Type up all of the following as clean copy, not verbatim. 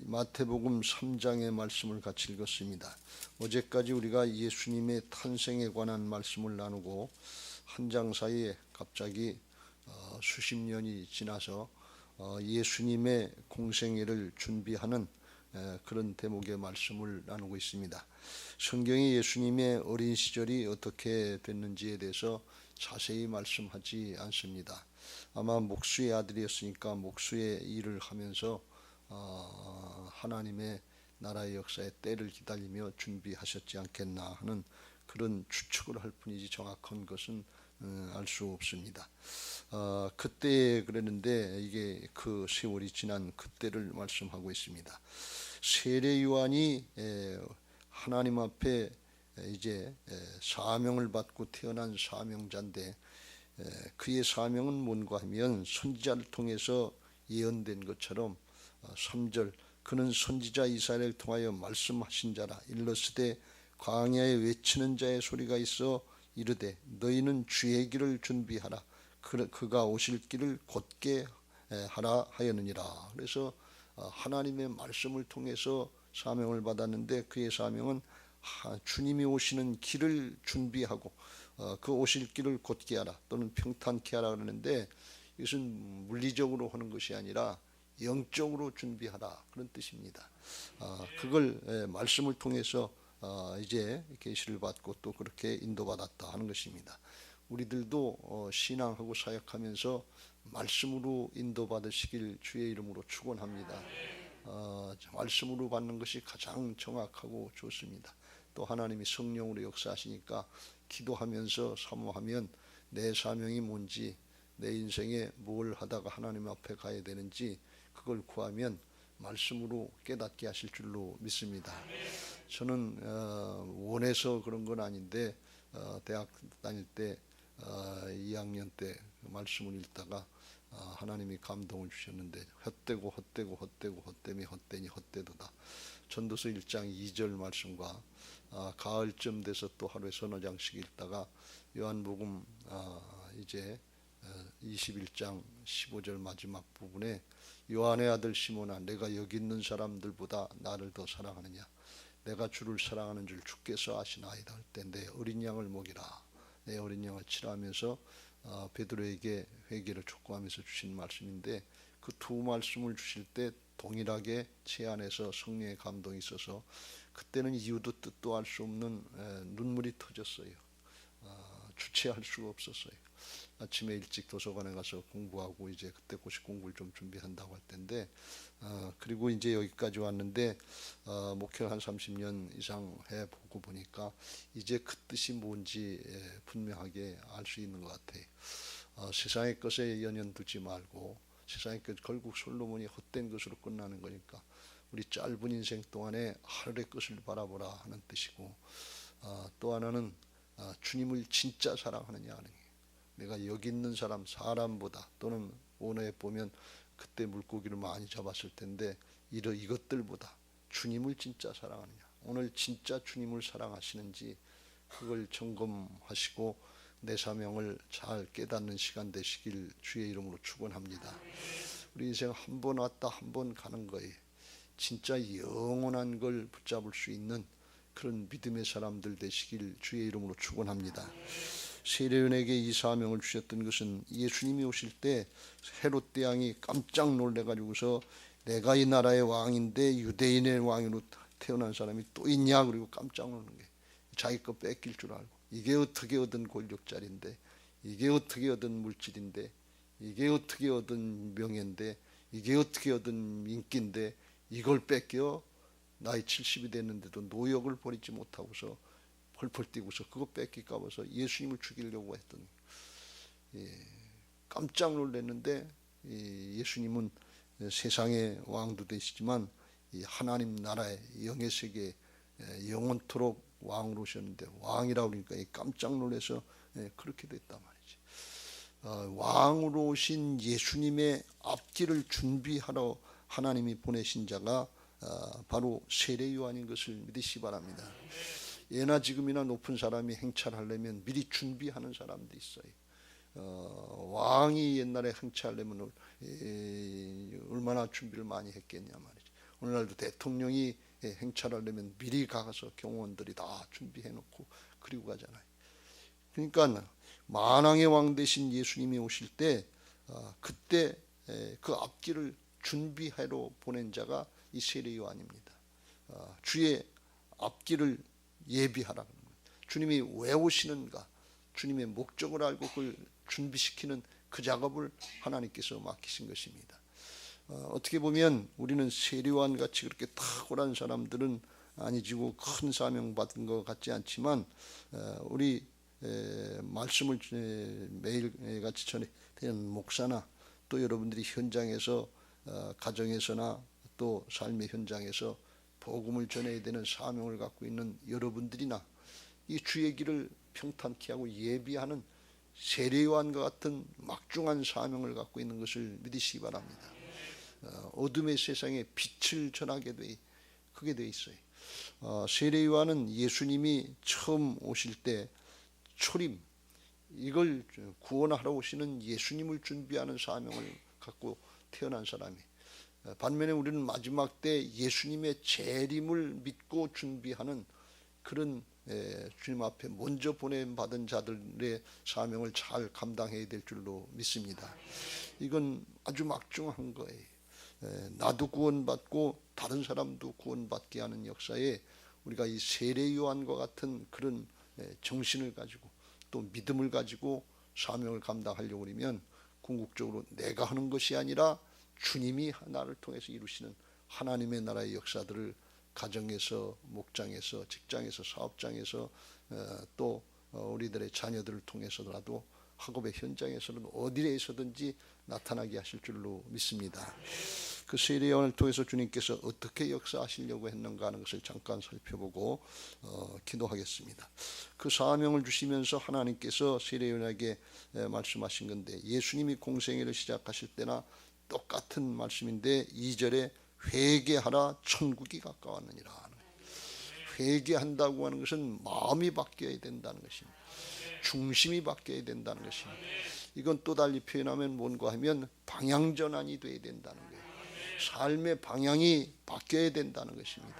마태복음 3장의 말씀을 같이 읽었습니다. 어제까지 우리가 예수님의 탄생에 관한 말씀을 나누고 한 장 사이에 갑자기 수십 년이 지나서 예수님의 공생애를 준비하는 그런 대목의 말씀을 나누고 있습니다. 성경이 예수님의 어린 시절이 어떻게 됐는지에 대해서 자세히 말씀하지 않습니다. 아마 목수의 아들이었으니까 목수의 일을 하면서 하나님의 나라의 역사의 때를 기다리며 준비하셨지 않겠나 하는 그런 추측을 할 뿐이지 정확한 것은 알 수 없습니다. 그때 그랬는데 이게 그 세월이 지난 그때를 말씀하고 있습니다. 세례 요한이 하나님 앞에 이제 사명을 받고 태어난 사명자인데 그의 사명은 뭔가 하면 선지자를 통해서 예언된 것처럼 3절 그는 선지자 이사야를 통하여 말씀하신 자라. 일러스되 광야에 외치는 자의 소리가 있어 이르되 너희는 주의 길을 준비하라. 그가 오실 길을 곧게 하라 하였느니라. 그래서 하나님의 말씀을 통해서 사명을 받았는데 그의 사명은 주님이 오시는 길을 준비하고 그 오실 길을 곧게 하라 또는 평탄케 하라 그러는데 이것은 물리적으로 하는 것이 아니라 영적으로 준비하라 그런 뜻입니다. 그걸 말씀을 통해서 이제 계시를 받고 또 그렇게 인도받았다 하는 것입니다. 우리들도 신앙하고 사역하면서 말씀으로 인도받으시길 주의 이름으로 축원합니다. 말씀으로 받는 것이 가장 정확하고 좋습니다. 또 하나님이 성령으로 역사하시니까 기도하면서 사모하면 내 사명이 뭔지 내 인생에 뭘 하다가 하나님 앞에 가야 되는지 그걸 구하면 말씀으로 깨닫게 하실 줄로 믿습니다. 저는 원해서 그런 건 아닌데 대학 다닐 때 2학년 때 말씀을 읽다가 하나님이 감동을 주셨는데 헛되고 헛되니 헛되도다. 전도서 1장 2절 말씀과 가을쯤 돼서 또 하루에 서너 장씩 읽다가 요한복음 이제 21장 15절 마지막 부분에 요한의 아들 시몬아 내가 여기 있는 사람들보다 나를 더 사랑하느냐 내가 주를 사랑하는 줄 주께서 아시나이다 할 때 내 어린 양을 먹이라 내 어린 양을 치라 하면서 베드로에게 회개를 촉구하면서 주신 말씀인데 그 두 말씀을 주실 때 동일하게 제 안에서 성령의 감동이 있어서 그때는 이유도 뜻도 알 수 없는 눈물이 터졌어요. 주체할 수가 없었어요. 아침에 일찍 도서관에 가서 공부하고 이제 그때 고시 공부를 좀 준비한다고 할 텐데 그리고 이제 여기까지 왔는데 목회를 한 30년 이상 해보고 보니까 이제 그 뜻이 뭔지 분명하게 알 수 있는 것 같아요. 세상의 것에 연연 두지 말고 세상의 것 결국 솔로몬이 헛된 것으로 끝나는 거니까 우리 짧은 인생 동안에 하늘의 것을 바라보라 하는 뜻이고 또 하나는 주님을 진짜 사랑하느냐 하는 게 내가 여기 있는 사람보다 또는 오늘에 보면 그때 물고기를 많이 잡았을 텐데 이것들보다 주님을 진짜 사랑하느냐 오늘 진짜 주님을 사랑하시는지 그걸 점검하시고 내 사명을 잘 깨닫는 시간 되시길 주의 이름으로 축원합니다. 우리 인생 한 번 왔다 한 번 가는 거예요. 진짜 영원한 걸 붙잡을 수 있는 그런 믿음의 사람들 되시길 주의 이름으로 축원합니다. 세례요한에게 이 사명을 주셨던 것은 예수님이 오실 때 헤롯 대왕이 깜짝 놀래가지고서 내가 이 나라의 왕인데 유대인의 왕으로 태어난 사람이 또 있냐 그리고 깜짝 놀란 게 자기 거 뺏길 줄 알고 이게 어떻게 얻은 권력자리인데 이게 어떻게 얻은 물질인데 이게 어떻게 얻은 명예인데 이게 어떻게 얻은 인기인데 이걸 뺏겨 나이 70이 됐는데도 노역을 버리지 못하고서 펄펄 뛰고서 그거 뺏길까 봐서 예수님을 죽이려고 했던 깜짝 놀랐는데 예수님은 세상의 왕도 되시지만 하나님 나라의 영의 세계에 영원토록 왕으로 오셨는데 왕이라고 그러니까 깜짝 놀라서 그렇게 됐단 말이지. 왕으로 오신 예수님의 앞길을 준비하러 하나님이 보내신 자가 바로 세례 요한인 것을 믿으시기 바랍니다. 예나 지금이나 높은 사람이 행차하려면 미리 준비하는 사람도 있어요. 왕이 옛날에 행차하려면 얼마나 준비를 많이 했겠냐 말이죠. 오늘날도 대통령이 행차하려면 미리 가서 경호원들이 다 준비해 놓고 그리고 가잖아요. 그러니까 만왕의 왕 되신 예수님이 오실 때 그때 그 앞길을 준비하러 보낸 자가 이 세례 요한입니다. 주의 앞길을 예비하라. 주님이 왜 오시는가, 주님의 목적을 알고 그걸 준비시키는 그 작업을 하나님께서 맡기신 것입니다. 어떻게 보면 우리는 세례 요한 같이 그렇게 탁월한 사람들은 아니지고 큰 사명 받은 것 같지 않지만 우리 말씀을 매일같이 전해드리는 목사나 또 여러분들이 현장에서 가정에서나 또 삶의 현장에서 복음을 전해야 되는 사명을 갖고 있는 여러분들이나 이 주의 길을 평탄케 하고 예비하는 세례 요한과 같은 막중한 사명을 갖고 있는 것을 믿으시기 바랍니다. 어둠의 세상에 빛을 전하게 그게 돼 있어요. 세례 요한은 예수님이 처음 오실 때 초림, 이걸 구원하러 오시는 예수님을 준비하는 사명을 갖고 태어난 사람이. 반면에 우리는 마지막 때 예수님의 재림을 믿고 준비하는 그런 주님 앞에 먼저 보냄받은 자들의 사명을 잘 감당해야 될 줄로 믿습니다. 이건 아주 막중한 거예요. 나도 구원받고 다른 사람도 구원받게 하는 역사에 우리가 이 세례 요한과 같은 그런 정신을 가지고 또 믿음을 가지고 사명을 감당하려고 하면 궁극적으로 내가 하는 것이 아니라 주님이 나를 통해서 이루시는 하나님의 나라의 역사들을 가정에서, 목장에서, 직장에서, 사업장에서 또 우리들의 자녀들을 통해서라도 학업의 현장에서는 어디에서든지 나타나게 하실 줄로 믿습니다. 그 세례 요한을 통해서 주님께서 어떻게 역사하시려고 했는가 하는 것을 잠깐 살펴보고 기도하겠습니다. 그 사명을 주시면서 하나님께서 세례 요한에게 말씀하신 건데, 예수님이 공생애를 시작하실 때나 똑같은 말씀인데 2절에 회개하라 천국이 가까웠느니라 하는 거예요. 회개한다고 하는 것은 마음이 바뀌어야 된다는 것입니다. 중심이 바뀌어야 된다는 것입니다. 이건 또 달리 표현하면 뭔가 하면 방향전환이 돼야 된다는 거예요. 삶의 방향이 바뀌어야 된다는 것입니다.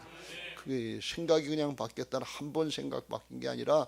그게 생각이 그냥 바뀌었다는 한 번 생각 바뀐 게 아니라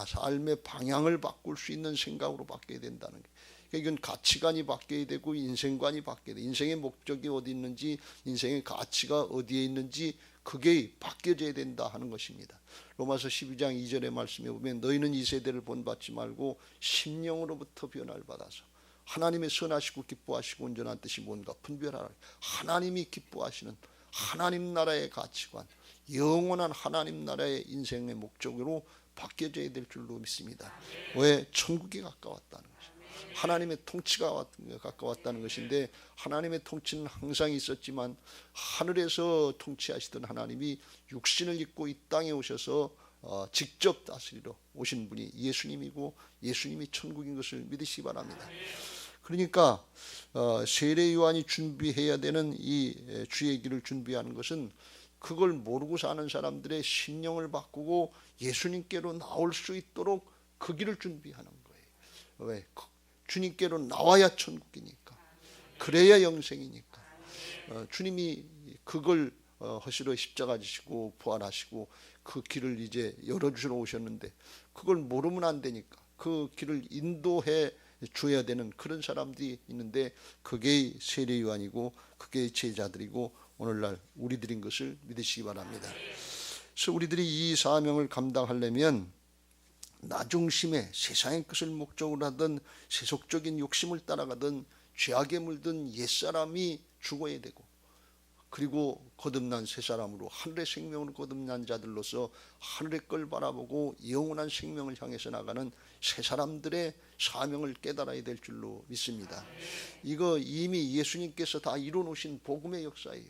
삶의 방향을 바꿀 수 있는 생각으로 바뀌어야 된다는 거예요. 이건 가치관이 바뀌어야 되고 인생관이 바뀌어야 돼. 인생의 목적이 어디 있는지, 인생의 가치가 어디에 있는지 그게 바뀌어져야 된다 하는 것입니다. 로마서 12장 2절의 말씀에 보면 너희는 이 세대를 본받지 말고 심령으로부터 변화를 받아서 하나님의 선하시고 기뻐하시고 온전한 뜻이 뭔가 분별하라. 하나님이 기뻐하시는 하나님 나라의 가치관, 영원한 하나님 나라의 인생의 목적으로 바뀌어져야 될 줄로 믿습니다. 왜? 천국이 가까웠다는 것입니다. 하나님의 통치가 가까웠다는 것인데, 하나님의 통치는 항상 있었지만 하늘에서 통치하시던 하나님이 육신을 입고 이 땅에 오셔서 직접 다스리러 오신 분이 예수님이고 예수님이 천국인 것을 믿으시기 바랍니다. 그러니까 세례 요한이 준비해야 되는 이 주의 길을 준비하는 것은 그걸 모르고 사는 사람들의 신령을 바꾸고 예수님께로 나올 수 있도록 그 길을 준비하는 거예요. 왜? 주님께로 나와야 천국이니까, 그래야 영생이니까. 주님이 그걸 허시로 십자가 지시고 부활하시고 그 길을 이제 열어주러 오셨는데 그걸 모르면 안 되니까 그 길을 인도해 줘야 되는 그런 사람들이 있는데 그게 세례 요한이고 그게 제자들이고 오늘날 우리들인 것을 믿으시기 바랍니다. 그래서 우리들이 이 사명을 감당하려면 나 중심의 세상의 것을 목적으로 하던 세속적인 욕심을 따라가던 죄악에 물든 옛사람이 죽어야 되고, 그리고 거듭난 새 사람으로 하늘의 생명으로 거듭난 자들로서 하늘의 걸 바라보고 영원한 생명을 향해서 나가는 새 사람들의 사명을 깨달아야 될 줄로 믿습니다. 이거 이미 예수님께서 다 이뤄놓으신 복음의 역사예요.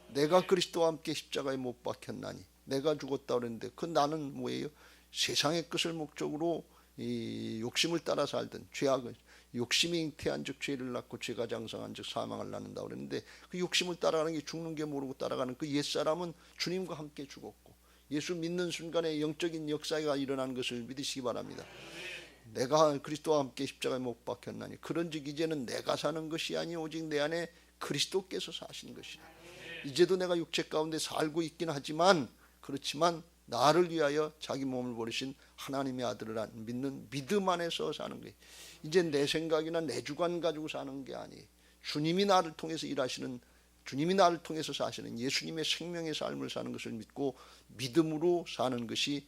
내가 그리스도와 함께 십자가에 못 박혔나니 내가 죽었다 그랬는데 그 나는 뭐예요? 세상의 것을 목적으로 이 욕심을 따라 살던 죄악을, 욕심이 잉태한 즉 죄를 낳고 죄가 장성한 즉 사망을 낳는다 그랬는데 그 욕심을 따라가는 게 죽는 게 모르고 따라가는 그 옛사람은 주님과 함께 죽었고 예수 믿는 순간에 영적인 역사가 일어나는 것을 믿으시기 바랍니다. 내가 그리스도와 함께 십자가에 못 박혔나니 그런즉 이제는 내가 사는 것이 아니 오직 내 안에 그리스도께서 사신 것이라. 이제도 내가 육체 가운데 살고 있긴 하지만 그렇지만 나를 위하여 자기 몸을 버리신 하나님의 아들을 믿는 믿음 안에서 사는 거예요. 이제 내 생각이나 내 주관 가지고 사는 게 아니에요. 주님이 나를 통해서 일하시는, 주님이 나를 통해서 사시는 예수님의 생명의 삶을 사는 것을 믿고 믿음으로 사는 것이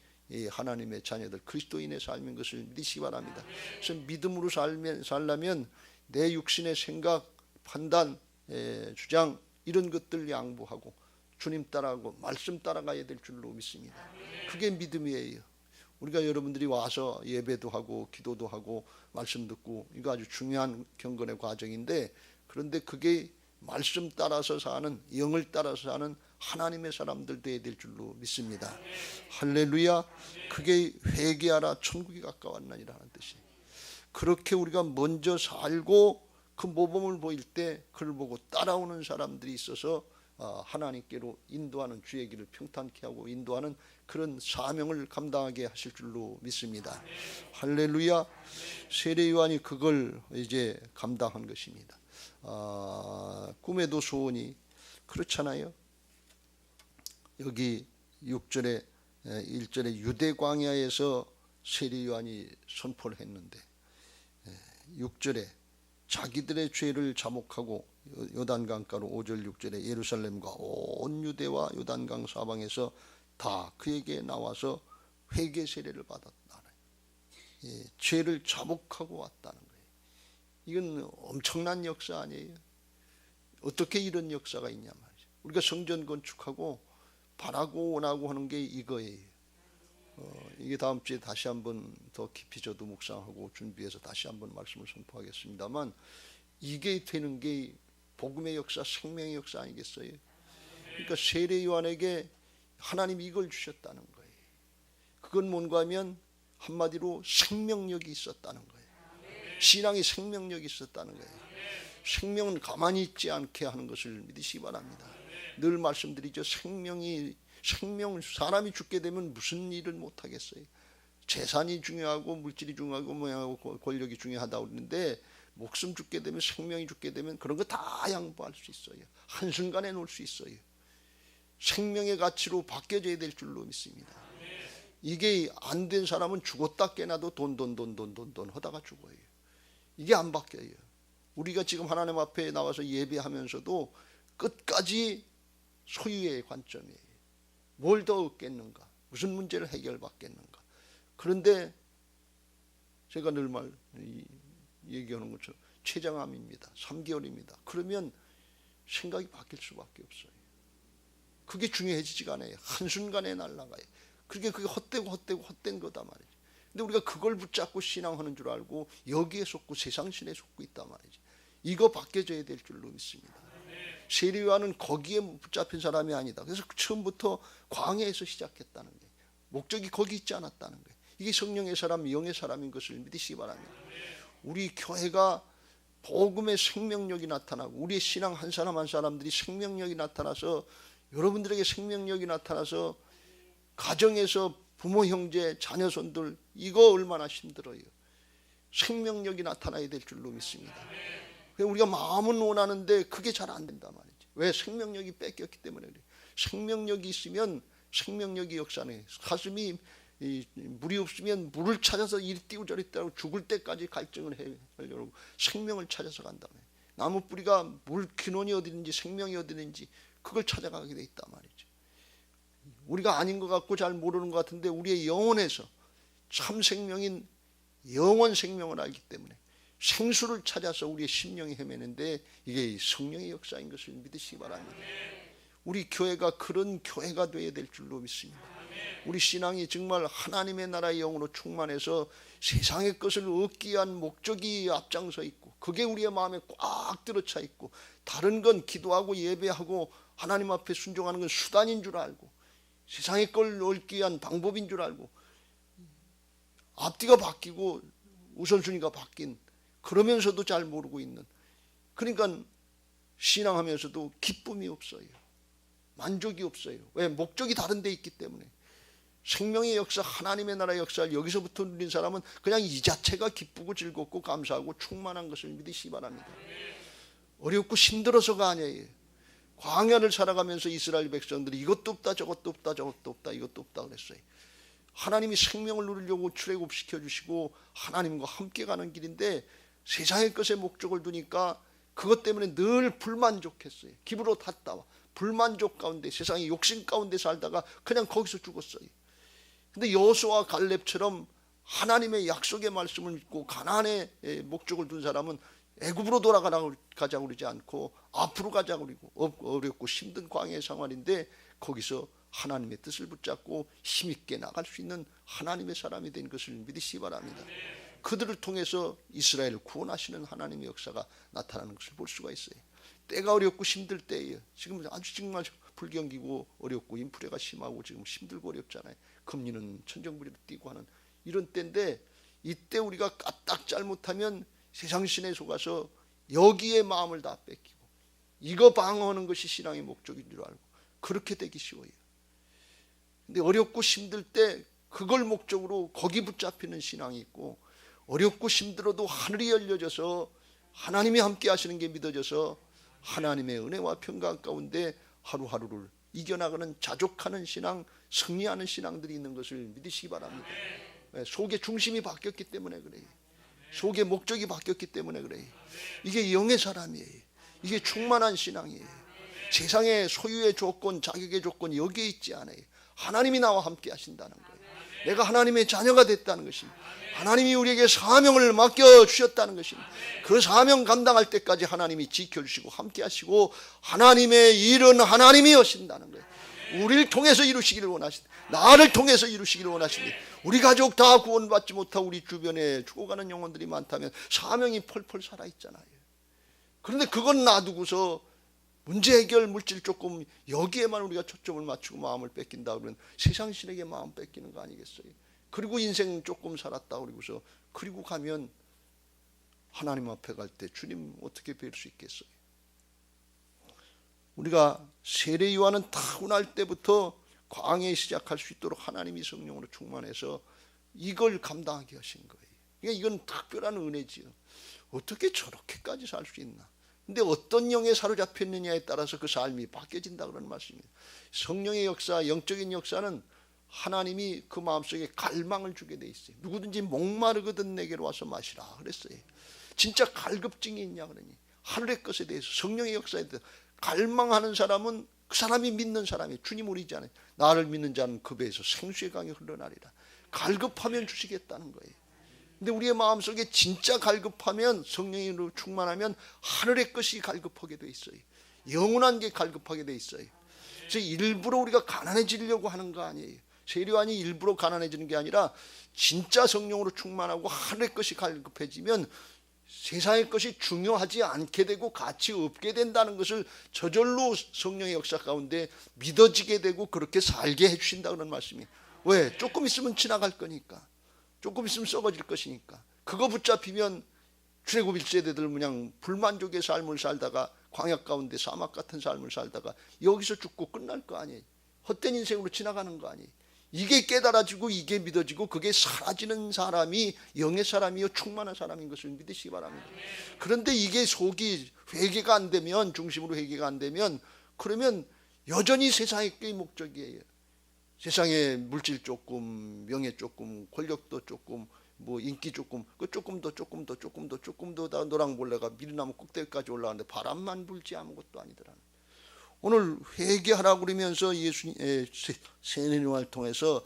하나님의 자녀들 그리스도인의 삶인 것을 믿으시기 바랍니다. 그래서 믿음으로 살려면 내 육신의 생각, 판단, 주장 이런 것들 양보하고 주님 따라하고 말씀 따라가야 될 줄로 믿습니다. 그게 믿음이에요. 우리가 여러분들이 와서 예배도 하고 기도도 하고 말씀 듣고 이거 아주 중요한 경건의 과정인데, 그런데 그게 말씀 따라서 사는, 영을 따라서 사는 하나님의 사람들 되어야 될 줄로 믿습니다. 할렐루야. 그게 회개하라 천국이 가까웠나니라 하는 뜻이에요. 그렇게 우리가 먼저 살고 그 모범을 보일 때 그를 보고 따라오는 사람들이 있어서 하나님께로 인도하는, 주의 길을 평탄케 하고 인도하는 그런 사명을 감당하게 하실 줄로 믿습니다. 할렐루야. 세례 요한이 그걸 이제 감당한 것입니다. 꿈에도 소원이 그렇잖아요. 여기 6절에 1절에 유대 광야에서 세례 요한이 선포를 했는데 6절에 자기들의 죄를 자목하고 요단강가로 5절 6절에 예루살렘과 온 유대와 요단강 사방에서 다 그에게 나와서 회개 세례를 받았다는, 죄를 자복하고 왔다는 거예요. 이건 엄청난 역사 아니에요? 어떻게 이런 역사가 있냐 말이죠. 우리가 성전 건축하고 바라고 원하고 하는 게 이거예요. 이게 다음 주에 다시 한번 더 깊이 저도 묵상하고 준비해서 다시 한번 말씀을 선포하겠습니다만, 이게 되는 게 복음의 역사, 생명의 역사 아니겠어요? 그러니까 세례 요한에게 하나님이 이걸 주셨다는 거예요. 그건 뭔가 하면 한마디로 생명력이 있었다는 거예요. 신앙이 생명력이 있었다는 거예요. 생명은 가만히 있지 않게 하는 것을 믿으시기 바랍니다. 늘 말씀드리죠. 사람이 죽게 되면 무슨 일을 못 하겠어요. 재산이 중요하고 물질이 중요하고 모양하고 권력이 중요하다고 그러는데, 목숨 죽게 되면, 생명이 죽게 되면 그런 거 다 양보할 수 있어요. 한순간에 놓을 수 있어요. 생명의 가치로 바뀌어져야 될 줄로 믿습니다. 이게 안 된 사람은 죽었다 깨나도 돈 하다가 죽어요. 이게 안 바뀌어요. 우리가 지금 하나님 앞에 나와서 예배하면서도 끝까지 소유의 관점이에요. 뭘 더 얻겠는가? 무슨 문제를 해결받겠는가? 그런데 제가 늘 얘기하는 것처럼 췌장암입니다. 3개월입니다. 그러면 생각이 바뀔 수밖에 없어요. 그게 중요해지지가 않아요. 한순간에 날아가요. 그게 헛된 거다 말이죠. 근데 우리가 그걸 붙잡고 신앙하는 줄 알고 여기에 속고 세상신에 속고 있단 말이죠. 이거 바뀌어져야 될 줄로 믿습니다. 세례 요한은 거기에 붙잡힌 사람이 아니다. 그래서 처음부터 광야에서 시작했다는 거예요. 목적이 거기 있지 않았다는 거예요. 이게 성령의 사람, 영의 사람인 것을 믿으시기 바랍니다. 우리 교회가 복음의 생명력이 나타나고 우리의 신앙 한 사람 한 사람들이 생명력이 나타나서, 여러분들에게 생명력이 나타나서 가정에서 부모, 형제, 자녀손들 이거 얼마나 힘들어요. 생명력이 나타나야 될 줄로 믿습니다. 우리가 마음은 원하는데 그게 잘 안 된단 말이죠. 왜? 생명력이 뺏겼기 때문에 그래요. 생명력이 있으면 생명력이 역사네. 가슴이 물이 없으면 물을 찾아서 이리 뛰고 저리 뛰고 죽을 때까지 갈증을 하려고 생명을 찾아서 간다며. 나무 뿌리가 물 근원이 어디든지 생명이 어디든지 그걸 찾아가게 돼 있단 말이죠. 우리가 아닌 것 같고 잘 모르는 것 같은데 우리의 영혼에서 참 생명인 영원 생명을 알기 때문에 생수를 찾아서 우리의 심령이 헤매는데 이게 성령의 역사인 것을 믿으시기 바랍니다. 우리 교회가 그런 교회가 되어야 될 줄로 믿습니다. 우리 신앙이 정말 하나님의 나라의 영으로 충만해서 세상의 것을 얻기 위한 목적이 앞장서 있고 그게 우리의 마음에 꽉 들어차 있고, 다른 건 기도하고 예배하고 하나님 앞에 순종하는 건 수단인 줄 알고 세상의 걸 얻기 위한 방법인 줄 알고 앞뒤가 바뀌고 우선순위가 바뀐, 그러면서도 잘 모르고 있는, 그러니까 신앙하면서도 기쁨이 없어요. 만족이 없어요. 왜? 목적이 다른 데 있기 때문에. 생명의 역사, 하나님의 나라의 역사를 여기서부터 누린 사람은 그냥 이 자체가 기쁘고 즐겁고 감사하고 충만한 것을 믿으시기 바랍니다. 어렵고 힘들어서가 아니에요. 광야를 살아가면서 이스라엘 백성들이 이것도 없다 저것도 없다 저것도 없다 이것도 없다 그랬어요. 하나님이 생명을 누리려고 출애굽시켜 주시고 하나님과 함께 가는 길인데 세상의 것에 목적을 두니까 그것 때문에 늘 불만족했어요. 기브로 탔다와 불만족 가운데, 세상의 욕심 가운데 살다가 그냥 거기서 죽었어요. 근데 여호수아와 갈렙처럼 하나님의 약속의 말씀을 믿고 가나안의 목적을 둔 사람은 애굽으로 돌아가자고 그러지 않고 앞으로 가자고 그러고, 어렵고 힘든 광야의 생활인데 거기서 하나님의 뜻을 붙잡고 힘있게 나갈 수 있는 하나님의 사람이 된 것을 믿으시기 바랍니다. 그들을 통해서 이스라엘을 구원하시는 하나님의 역사가 나타나는 것을 볼 수가 있어요. 때가 어렵고 힘들 때예요. 지금 아주 정말 불경기고 어렵고 인플레가 심하고 지금 힘들고 어렵잖아요. 금리는 천정부리로 뛰고 하는 이런 때인데, 이때 우리가 까딱 잘못하면 세상 신에 속아서 여기에 마음을 다 뺏기고 이거 방어하는 것이 신앙의 목적인 줄 알고 그렇게 되기 쉬워요. 근데 어렵고 힘들 때 그걸 목적으로 거기 붙잡히는 신앙이 있고, 어렵고 힘들어도 하늘이 열려져서 하나님이 함께 하시는 게 믿어져서 하나님의 은혜와 평강 가운데 하루하루를 이겨나가는 자족하는 신앙, 승리하는 신앙들이 있는 것을 믿으시기 바랍니다. 속의 중심이 바뀌었기 때문에 그래요. 속의 목적이 바뀌었기 때문에 그래요. 이게 영의 사람이에요. 이게 충만한 신앙이에요. 세상의 소유의 조건, 자격의 조건이 여기에 있지 않아요. 하나님이 나와 함께 하신다는 거예요. 내가 하나님의 자녀가 됐다는 것입니다. 하나님이 우리에게 사명을 맡겨주셨다는 것입니다. 그 사명 감당할 때까지 하나님이 지켜주시고 함께 하시고 하나님의 일은 하나님이 하신다는 거예요. 우리를 통해서 이루시기를 원하신다. 나를 통해서 이루시기를 원하신다. 우리 가족 다 구원받지 못하고 우리 주변에 죽어가는 영혼들이 많다면 사명이 펄펄 살아있잖아요. 그런데 그건 놔두고서 문제 해결, 물질 조금 여기에만 우리가 초점을 맞추고 마음을 뺏긴다 그러면 세상 신에게 마음 뺏기는 거 아니겠어요? 그리고 인생 조금 살았다 그러고서 그리고 가면 하나님 앞에 갈 때 주님 어떻게 뵐 수 있겠어요? 우리가 세례 요한은 타고날 때부터 광야에 시작할 수 있도록 하나님이 성령으로 충만해서 이걸 감당하게 하신 거예요. 그러니까 이건 특별한 은혜지요. 어떻게 저렇게까지 살 수 있나? 근데 어떤 영에 사로잡혔느냐에 따라서 그 삶이 바뀌어진다 그런 말씀입니다. 성령의 역사, 영적인 역사는 하나님이 그 마음속에 갈망을 주게 돼 있어요. 누구든지 목마르거든 내게로 와서 마시라 그랬어요. 진짜 갈급증이 있냐 그러니 하늘의 것에 대해서, 성령의 역사에 대해서 갈망하는 사람은 그 사람이 믿는 사람이 주님 우리지 않아요. 나를 믿는 자는 그 배에서 생수의 강이 흘러나리라. 갈급하면 주시겠다는 거예요. 근데 우리의 마음속에 진짜 갈급하면, 성령으로 충만하면 하늘의 것이 갈급하게 돼 있어요. 영원한 게 갈급하게 돼 있어요. 그래서 일부러 우리가 가난해지려고 하는 거 아니에요. 세례 요한이 일부러 가난해지는 게 아니라 진짜 성령으로 충만하고 하늘의 것이 갈급해지면 세상의 것이 중요하지 않게 되고 가치 없게 된다는 것을 저절로 성령의 역사 가운데 믿어지게 되고 그렇게 살게 해주신다 그런 말씀이에요. 왜? 조금 있으면 지나갈 거니까. 조금 있으면 썩어질 것이니까. 그거 붙잡히면 출애굽 1세대들 그냥 불만족의 삶을 살다가 광야 가운데 사막 같은 삶을 살다가 여기서 죽고 끝날 거 아니에요. 헛된 인생으로 지나가는 거 아니에요. 이게 깨달아지고 이게 믿어지고 그게 사라지는 사람이 영의 사람이요 충만한 사람인 것을 믿으시기 바랍니다. 그런데 이게 속이 회개가 안 되면, 중심으로 회개가 안 되면, 그러면 여전히 세상의 게 목적이에요. 세상에 물질 조금, 명예 조금, 권력도 조금, 뭐 인기 조금, 그 조금 더 다 노랑벌레가 밀나무 꼭대기까지 올라가는데 바람만 불지 아무것도 아니더라는. 오늘 회개하라고 그러면서 세례 요한을 통해서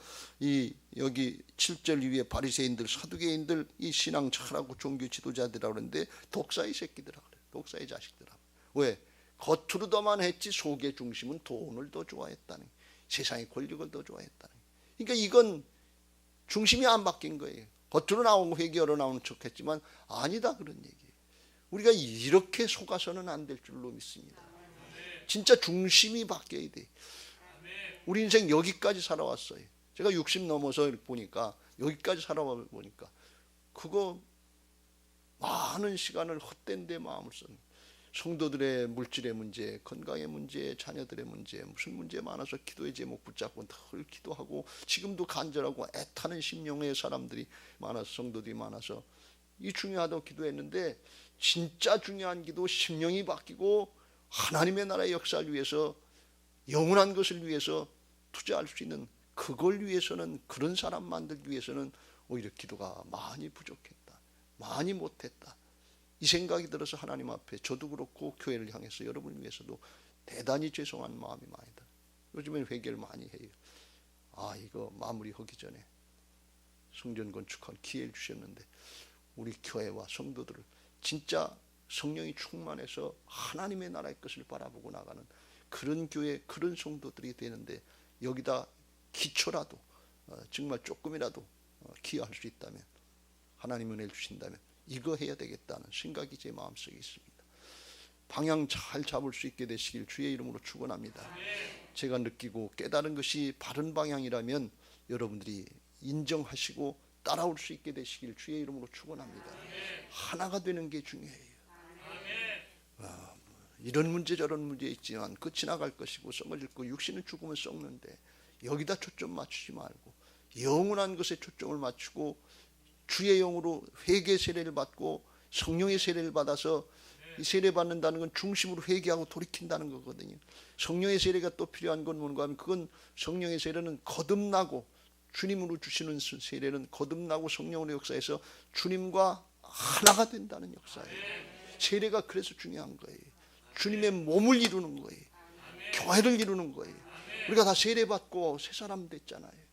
여기 7절 이후에 바리새인들, 사두개인들, 이 신앙 잘하고 종교 지도자들이라고 그러는데 독사의 새끼들이라 그래요. 독사의 자식들이라. 왜? 겉으로도만 했지 속의 중심은 돈을 더 좋아했다는, 세상의 권력을 더 좋아했다는. 그러니까 이건 중심이 안 바뀐 거예요. 겉으로 나오고 회개하러 나오는 척했지만 아니다 그런 얘기예요. 우리가 이렇게 속아서는 안 될 줄로 믿습니다. 진짜 중심이 바뀌어야 돼. 우리 인생 여기까지 살아왔어요. 제가 60 넘어서 보니까, 여기까지 살아와 보니까 그거 많은 시간을 헛된 데 마음을 썼는데 성도들의 물질의 문제, 건강의 문제, 자녀들의 문제, 무슨 문제 많아서 기도의 제목 붙잡고 늘 기도하고 지금도 간절하고 애타는 심령의 사람들이 많아서 성도들이 많아서 이 중요하다고 기도했는데 진짜 중요한 기도, 심령이 바뀌고 하나님의 나라의 역사를 위해서 영원한 것을 위해서 투자할 수 있는 그걸 위해서는 그런 사람 만들기 위해서는 오히려 기도가 많이 부족했다. 많이 못했다. 이 생각이 들어서 하나님 앞에 저도 그렇고 교회를 향해서 여러분을 위해서도 대단히 죄송한 마음이 많이 들어요. 요즘엔 회개를 많이 해요. 이거 마무리하기 전에 성전 건축할 기회를 주셨는데 우리 교회와 성도들을 진짜 성령이 충만해서 하나님의 나라의 것을 바라보고 나가는 그런 교회, 그런 성도들이 되는데 여기다 기초라도 정말 조금이라도 기여할 수 있다면 하나님 은혜를 주신다면 이거 해야 되겠다는 생각이 제 마음속에 있습니다. 방향 잘 잡을 수 있게 되시길 주의 이름으로 축원합니다. 제가 느끼고 깨달은 것이 바른 방향이라면 여러분들이 인정하시고 따라올 수 있게 되시길 주의 이름으로 축원합니다. 하나가 되는 게 중요해요. 이런 문제 저런 문제 있지만 그 지나갈 것이고 썩어질 거 육신은 죽으면 썩는데 여기다 초점 맞추지 말고 영원한 것에 초점을 맞추고 주의 영으로 회개 세례를 받고 성령의 세례를 받아서 이 세례 받는다는 건 중심으로 회개하고 돌이킨다는 거거든요. 성령의 세례가 또 필요한 건 뭔가 하면 그건 성령의 세례는 거듭나고 주님으로 주시는 세례는 거듭나고 성령으로 역사해서 주님과 하나가 된다는 역사예요. 세례가 그래서 중요한 거예요. 주님의 몸을 이루는 거예요. 교회를 이루는 거예요. 우리가 다 세례 받고 새 사람 됐잖아요.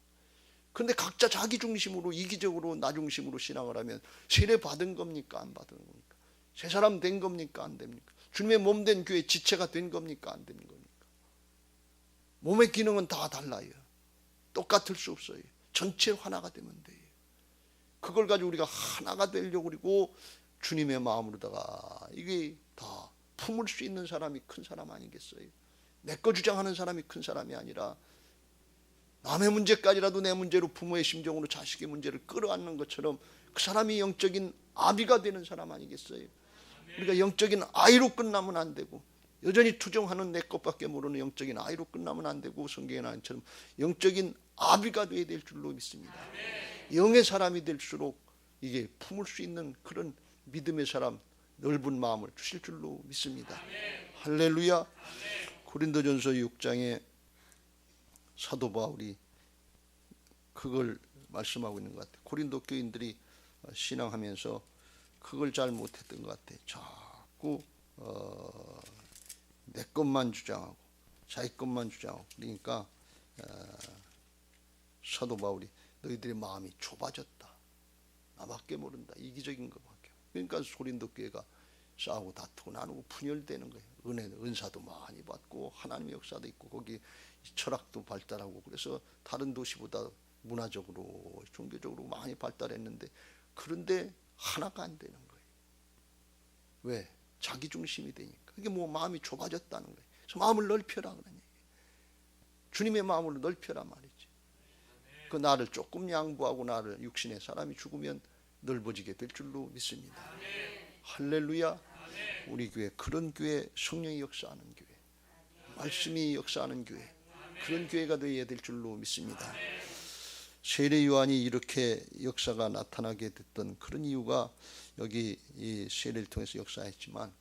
그런데 각자 자기 중심으로 이기적으로 나 중심으로 신앙을 하면 세례 받은 겁니까 안 받은 겁니까? 새 사람 된 겁니까 안 됩니까? 주님의 몸 된 교회 지체가 된 겁니까 안 된 겁니까? 몸의 기능은 다 달라요. 똑같을 수 없어요. 전체 하나가 되면 돼요. 그걸 가지고 우리가 하나가 되려고 그리고 주님의 마음으로다가 이게 다 품을 수 있는 사람이 큰 사람 아니겠어요? 내 거 주장하는 사람이 큰 사람이 아니라 남의 문제까지라도 내 문제로 부모의 심정으로 자식의 문제를 끌어안는 것처럼 그 사람이 영적인 아비가 되는 사람 아니겠어요? 우리가 영적인 아이로 끝나면 안 되고 여전히 투정하는 내 것밖에 모르는 영적인 아이로 끝나면 안 되고 성경에 나온 것처럼 영적인 아비가 되어야 될 줄로 믿습니다. 영의 사람이 될수록 이게 품을 수 있는 그런 믿음의 사람 넓은 마음을 주실 줄로 믿습니다. 할렐루야. 고린도전서 6장에 사도 바울이 그걸 말씀하고 있는 것 같아요. 고린도 교인들이 신앙하면서 그걸 잘 못했던 것 같아요. 자꾸 내 것만 주장하고 자기 것만 주장하고 그러니까 사도 바울이 너희들의 마음이 좁아졌다. 나밖에 모른다. 이기적인 것밖에. 그러니까 고린도 교회가 싸우고 다투고 나누고 분열되는 거예요. 은사도 많이 받고 하나님의 역사도 있고 거기 철학도 발달하고 그래서 다른 도시보다 문화적으로 종교적으로 많이 발달했는데 그런데 하나가 안 되는 거예요. 왜? 자기 중심이 되니까. 그게 뭐 마음이 좁아졌다는 거예요. 그래서 마음을 넓혀라 그런 얘기예요. 주님의 마음으로 넓혀라 말이지. 그 나를 조금 양보하고 나를 육신의 사람이 죽으면 넓어지게 될 줄로 믿습니다. 할렐루야. 우리 교회 그런 교회, 성령이 역사하는 교회, 말씀이 역사하는 교회, 그런 교회가 되어야 될 줄로 믿습니다. 세례 요한이 이렇게 역사가 나타나게 됐던 그런 이유가 여기 이 세례를 통해서 역사했지만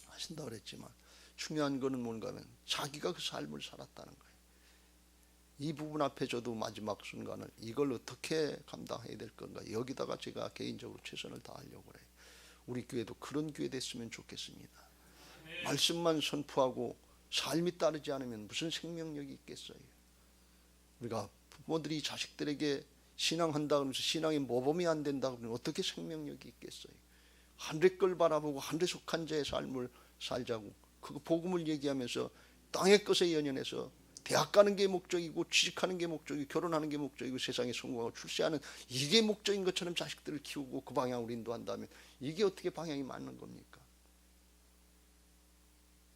하신다고 그랬지만 중요한 거는 뭔가 하면 자기가 그 삶을 살았다는 거예요. 이 부분 앞에 저도 마지막 순간을 이걸 어떻게 감당해야 될 건가 여기다가 제가 개인적으로 최선을 다하려고 그래요. 우리 교회도 그런 교회 됐으면 좋겠습니다. 말씀만 선포하고 삶이 따르지 않으면 무슨 생명력이 있겠어요. 우리가 부모들이 자식들에게 신앙한다 그러면서 신앙이 모범이 안 된다 그러면 어떻게 생명력이 있겠어요. 하늘의 걸 바라보고 하늘에 속한 자의 삶을 살자고 그 복음을 얘기하면서 땅의 것에 연연해서 대학 가는 게 목적이고 취직하는 게 목적이고 결혼하는 게 목적이고 세상에 성공하고 출세하는 이게 목적인 것처럼 자식들을 키우고 그 방향으로 인도한다면 이게 어떻게 방향이 맞는 겁니까?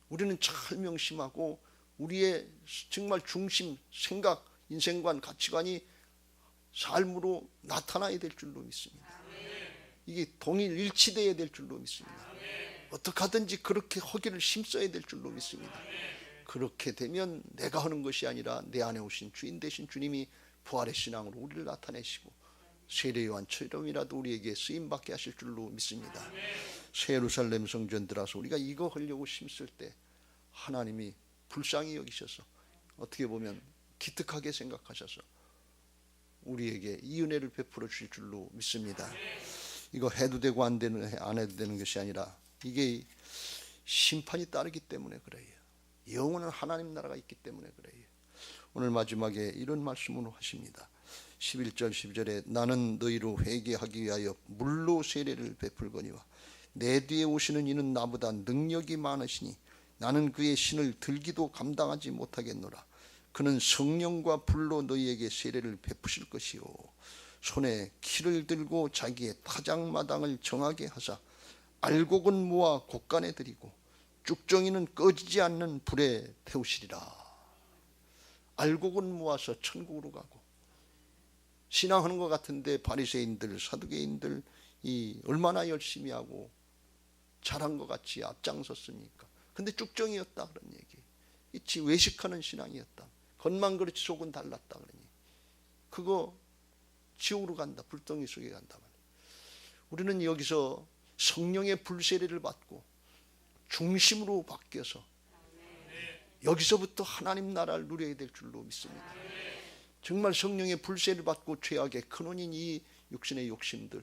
우리는 잘 명심하고 우리의 정말 중심, 생각, 인생관, 가치관이 삶으로 나타나야 될 줄로 믿습니다. 이게 동일 일치되어야 될 줄로 믿습니다. 어떻게 하든지 그렇게 허기를 힘써야 될 줄로 믿습니다. 그렇게 되면 내가 하는 것이 아니라 내 안에 오신 주인 되신 주님이 부활의 신앙으로 우리를 나타내시고 세례 요한처럼이라도 우리에게 쓰임받게 하실 줄로 믿습니다. 새 예루살렘 성전 들어서 우리가 이거 하려고 힘쓸 때 하나님이 불쌍히 여기셔서 어떻게 보면 기특하게 생각하셔서 우리에게 이 은혜를 베풀어 주실 줄로 믿습니다. 이거 해도 되고 안 해도 되는 것이 아니라 이게 심판이 따르기 때문에 그래요. 영원한 하나님 나라가 있기 때문에 그래요. 오늘 마지막에 이런 말씀으로 하십니다. 11절 12절에 나는 너희로 회개하기 위하여 물로 세례를 베풀거니와 내 뒤에 오시는 이는 나보다 능력이 많으시니 나는 그의 신을 들기도 감당하지 못하겠노라. 그는 성령과 불로 너희에게 세례를 베푸실 것이요 손에 키를 들고 자기의 타작마당을 정하게 하사 알곡은 모아 곡간에 들이고 쭉정이는 꺼지지 않는 불에 태우시리라. 알곡은 모아서 천국으로 가고 신앙하는 것 같은데 바리새인들 사두개인들 얼마나 열심히 하고 잘한 것 같이 앞장섰습니까? 근데 쭉정이었다 그런 얘기. 이치 외식하는 신앙이었다. 겉만 그렇지 속은 달랐다 그러니 그거 지옥으로 간다. 불덩이 속에 간다 말이야. 우리는 여기서 성령의 불세례를 받고 중심으로 바뀌어서 여기서부터 하나님 나라를 누려야 될 줄로 믿습니다. 정말 성령의 불세를 받고 죄악의 근원인 이 육신의 욕심들,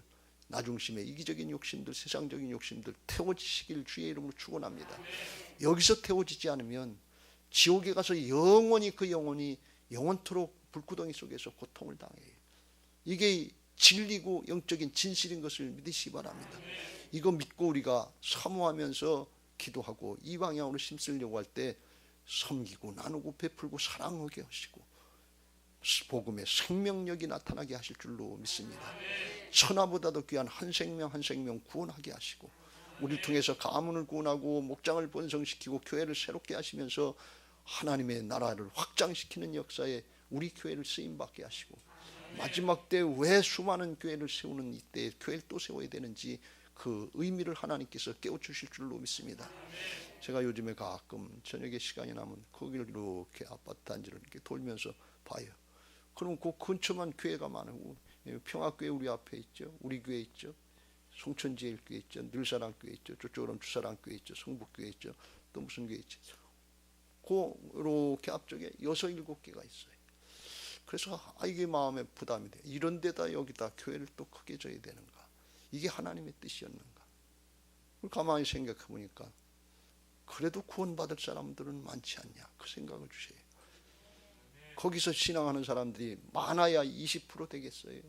나중심의 이기적인 욕심들, 세상적인 욕심들 태워지시길 주의 이름으로 축원합니다. 여기서 태워지지 않으면 지옥에 가서 영원히 그 영혼이 영원토록 불구덩이 속에서 고통을 당해요. 이게 진리고 영적인 진실인 것을 믿으시기 바랍니다. 이거 믿고 우리가 사모하면서 기도하고 이 방향으로 힘쓰려고 할 때 섬기고 나누고 베풀고 사랑하게 하시고 복음의 생명력이 나타나게 하실 줄로 믿습니다. 천하보다도 귀한 한 생명 한 생명 구원하게 하시고 우리를 통해서 가문을 구원하고 목장을 번성시키고 교회를 새롭게 하시면서 하나님의 나라를 확장시키는 역사에 우리 교회를 쓰임받게 하시고 마지막 때 왜 수많은 교회를 세우는 이때에 교회를 또 세워야 되는지 그 의미를 하나님께서 깨워주실 줄로 믿습니다. 제가 요즘에 가끔 저녁에 시간이 나면 거기를 이렇게 아파트 단지를 이렇게 돌면서 봐요. 그럼 그 근처만 교회가 많고 평화교회 우리 앞에 있죠. 우리 교회 있죠. 송천제일교회 있죠. 늘사랑교회 있죠. 저쪽으로는 주사랑교회 있죠. 성북교회 있죠. 또 무슨 교회 있죠. 그렇게 앞쪽에 6, 7개가 있어요. 그래서 이게 마음에 부담이 돼. 이런 데다 여기다 교회를 또 크게 져야 되는가. 이게 하나님의 뜻이었는가. 가만히 생각해 보니까 그래도 구원받을 사람들은 많지 않냐. 그 생각을 주세요. 거기서 신앙하는 사람들이 많아야 20% 되겠어요.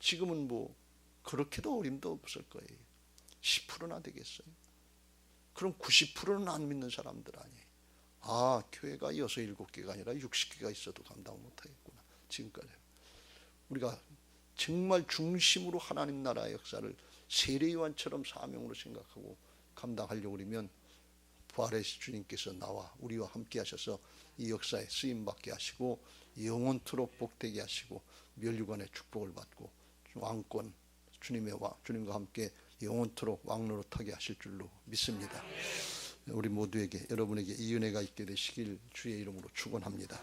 지금은 뭐 그렇게도 어림도 없을 거예요. 10%나 되겠어요. 그럼 90%는 안 믿는 사람들 아니에요. 교회가 6, 7개가 아니라 60개가 있어도 감당 못하겠구나. 지금까지 우리가 정말 중심으로 하나님 나라의 역사를 세례요한처럼 사명으로 생각하고 감당하려고 그러면 부활의 주님께서 나와 우리와 함께 하셔서 이 역사에 쓰임받게 하시고 영원토록 복되게 하시고 멸류관의 축복을 받고 왕권 주님과 함께 영원토록 왕노릇하게 하실 줄로 믿습니다. 우리 모두에게 여러분에게 이 은혜가 있게 되시길 주의 이름으로 축원합니다.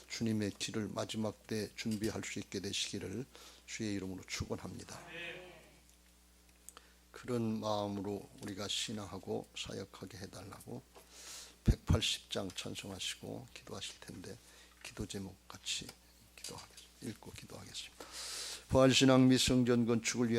주님의 길을 마지막 때 준비할 수 있게 되시기를 주의 이름으로 축원합니다. 그런 마음으로 우리가 신앙하고 사역하게 해달라고 180장 찬송하시고 기도하실 텐데 기도 제목 같이 읽고 기도하겠습니다. 부활신앙 및 성전 건축을 위하여